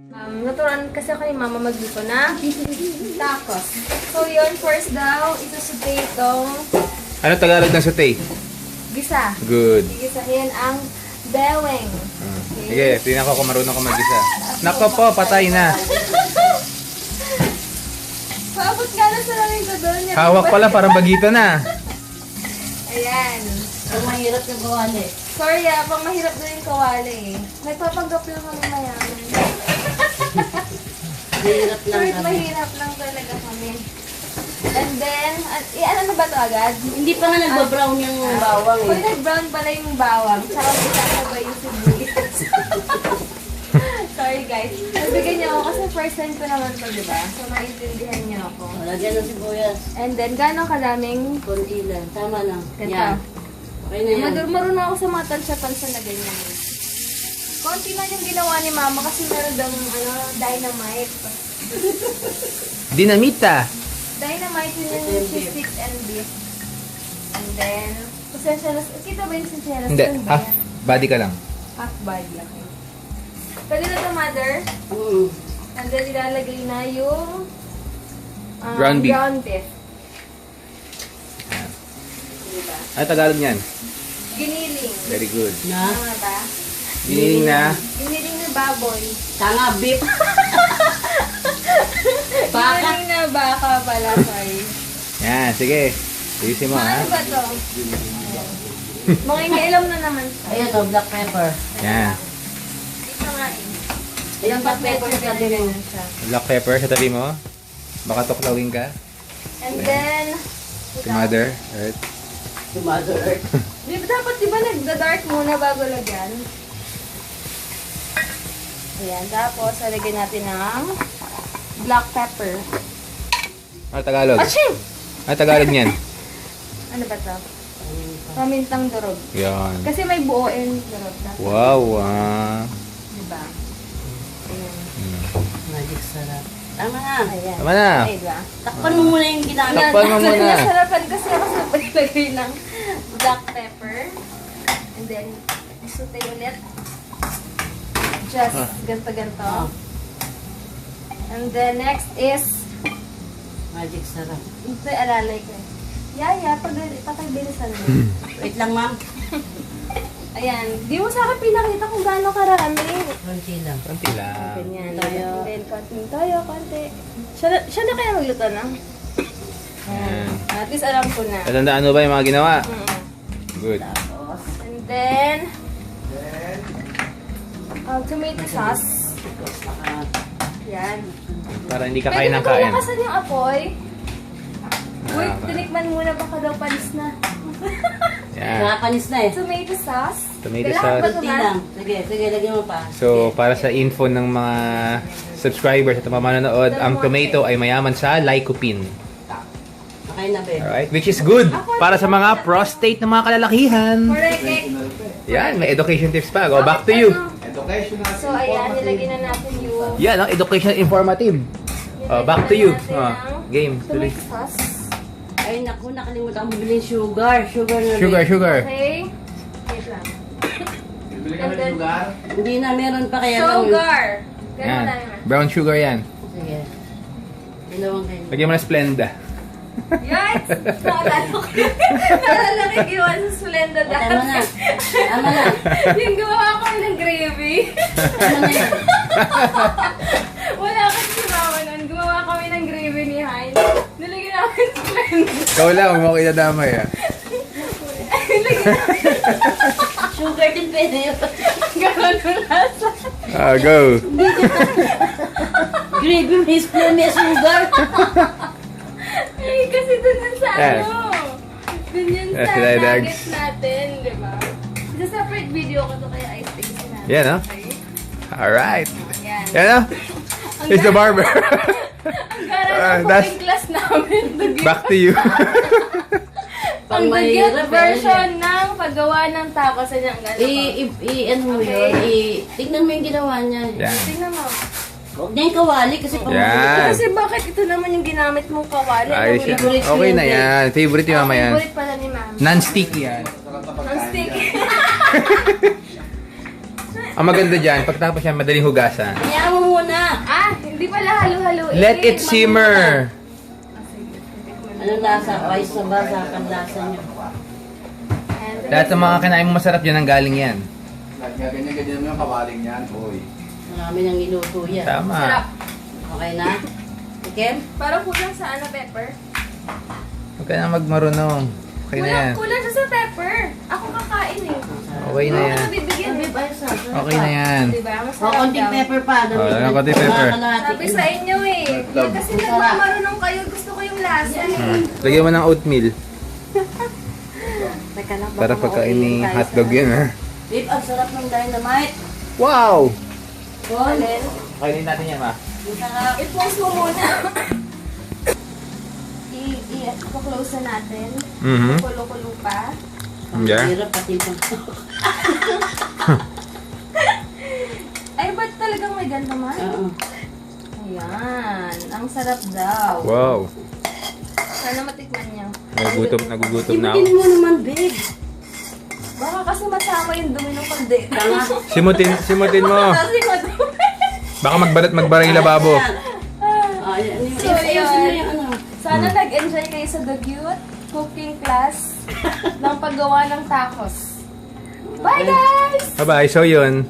Naturuan kasi ako ni Mama magluto na tacos. So yun, first daw, isusaute itong Ano Tagalog ng saute? gisa. Good. Gigisahin ang beweng. Sige, tingnan ko kung marunong ka mag-gisa. Nako po, patay na. Paabot nga na sa namin ko doon. Hawak pala, parang bagito na. Ayan. Ang mahirap yung kawali. Sorry pang mahirap na yung kawali eh. Nagpapanggap lang kami mayaman. Mahirap lang Kahit kami. mahirap lang talaga kami. And then, ano na ba ito agad? Hindi pa nga nagbabrown yung bawang Pag eh. nag-brown pala yung bawang, tsaka isasabay yung sibuyas. Sorry guys. Nabigyan niyo ako kasi first time ko naman ito, di ba? So, maintindihan niyo ako. Lagyan ng sibuyas. And then, gano'ng kalaming Kunti lang. Tama lang. ganito? Yan. Okay na yan. Marunong ako sa mga tansya-tansya na ganyan. Konti lang yung ginawa ni Mama kasi meron daw dynamite. Dinamita. Dynamite yun yung cheese and beef. And then, pasensya na. Kita ba yung pasensya na? Hindi, half body ka lang. Half body, okay. Pwede na ito, Mother. And then, ilalagay na yung Ground beef. ground beef. Diba? Ano Tagalog niyan? Giniling. Very good. Na. Tama ba? Giniling na. Giniling na baboy. Tanga, beef. Baka. Giniling na baka pala, sorry. Yan, sige. Ayusin mo ha. Ano ba ito? Mga ingailam na naman siya. Ayan o, black pepper. Yan. Ito nga eh. Ayan, black pepper sa tabi mo. siya. Black pepper sa tabi mo. Baka tuklawin ka. And then, Si Mother Earth. Si Mother Earth. dapat di ba nagda-dark muna bago lagyan? Ayan, tapos lalagyan natin ng black pepper. Ano Tagalog? Aching! Ano Tagalog niyan? Ano ba ito? Pamintang durog. Yan. Kasi may buo and durog na. Wow. Diba? Ayan. Magic sarap. Tama na. Ayan. Tama na. Ay, diba? Takpan mo muna yung ginamit. Takpan mo muna. Nasarapan kasi ako sa paglagay ng black pepper. And then, isutay ulit. Just ganto-ganto. Oh. And then, next is, Magic sarap. ito alalay ko. Yaya, pakabilisan mo. Wait lang, ma'am. Ayan. Di mo sa akin pinakita kung gaano karami. Kunti lang. Konti lang. Ganyan. Toyo. And then, konting toyo, konti. Siya na kaya magluto na? Yan. At least alam ko na. Tatandaan mo ba yung mga ginawa? Good. Tapos, and then, tomato sauce. Yan. Para hindi ka Pwede kain na ng kain. lakasan yung apoy. Uy, Ah, tinikman muna baka daw panis na. Yan. Nakapanis na eh. Tomato sauce. Tomato Kailangan sauce. ba ito, Kunti ma'am? lang. Sige, lagyan mo pa. So, para sa info ng mga subscribers at mga manonood, ang tomato ay mayaman sa lycopene. Okay na, babe. Alright? Which is good para sa mga prostate ng mga kalalakihan. Correct. Yan, may education tips pa. Go back to you. So, ayan, nilagay na natin yung... Yan, ang education informative. Oh, back to you. Oh, game. Tuloy. Tomato sauce. Ay, naku, nakalimutan ko bilhin sugar. Sugar na, Sugar, babe. sugar. Okay. Wait lang. And then, Hindi na, meron pa kaya lang. sugar. Ganun Yan. lang yun. Brown sugar yan. Sige. Dalawang kayo. Lagyan mo na Splenda. Yes! Naalala ko. Naalala ko yung iwan sa Splenda dati. Tama na. Tama na. Yung gawa ko ng gravy. Tama na yan. Wala kasi si Mama nun. Gumawa kami ng gravy ni Hein. Nilagyan namin sa Splenda. Ikaw lang, huwag mo kinadamay ah. Sugar din pwede yun. Ganon yung lasa. Ah, go. Gravy, may spoon, may sugar. Eh, kasi dun yun sa Yes. ano. Dun yun Yes, sa Kuya Dags. nuggets natin, di ba? Sa separate video ko to kaya i-space natin. Yan, no? Okay? Alright. Yan. Yan ah. It's the barber. Ang gara ng that's- cooking class namin. Back to you. Ang Pang dugyot mahirap, version ng paggawa ng tacos niya. Ang gano'n. Ano mo Okay. yun? Tignan mo yung ginawa niya. Yan. Tingnan mo. Huwag niya yung kawali kasi pang Yan. Kasi bakit ito naman yung ginamit mong kawali? Ayos yan. favorite ko Okay yun, na yan. Favorite ni Mama yan. Favorite pala ni Ma'am. Non-stick yan. Non-stick. Ang maganda dyan, pagtapos yan, madaling hugasan. Hayaan mo muna. Ah, hindi pala halo-halo. Let it simmer! Anong lasa? Rice na ba sa lasa niyo? Lahat ng mga kinain mo masarap yan ang galing yan. Ganyan-ganyan mo yung kawaling yan. Uy. Marami nang iluto yan. Tama. Sarap. Okay na? Ikem? Parang kulang sa pepper. Huwag ka na magmarunong. Okay na yan. Kulang siya sa pepper. Ako kakain eh. Okay na yan. Ano bibigyan eh? Okay na yan. Diba? O, Masarap konting daw. pepper pa. Oh, lang konting pepper. Sabi sa inyo eh. Love. Kasi nagmamarunong kayo. Gusto ko yung lasa eh. Lagyan mo ng oatmeal. Teka lang. Para pagkain ni hotdog yun, ha? Babe, ang sarap ng dynamite. Wow! Bon, Kainin natin yan, ma. ang sarap. I-pause mo muna. I-close na natin. Mhm. Kulo-kulo pa. Ang Yeah. hirap pati ito. Ay, ba't talagang may ganito man? Oo. Ayan. Ang sarap daw. Wow. Sana matikman niya. Nagugutom na ako. Ibutin mo naman, babe. Baka kasi masama yung dumi ng palde. Tanga. Simutin mo. Kasi madumi. Baka magbaray yung lababo. Ah, yan. So, Ayusin mo yun. yung ano. Sana nag-enjoy kayo sa The Cute Cooking Class ng paggawa ng tacos. Bye guys! Bye-bye. So yun.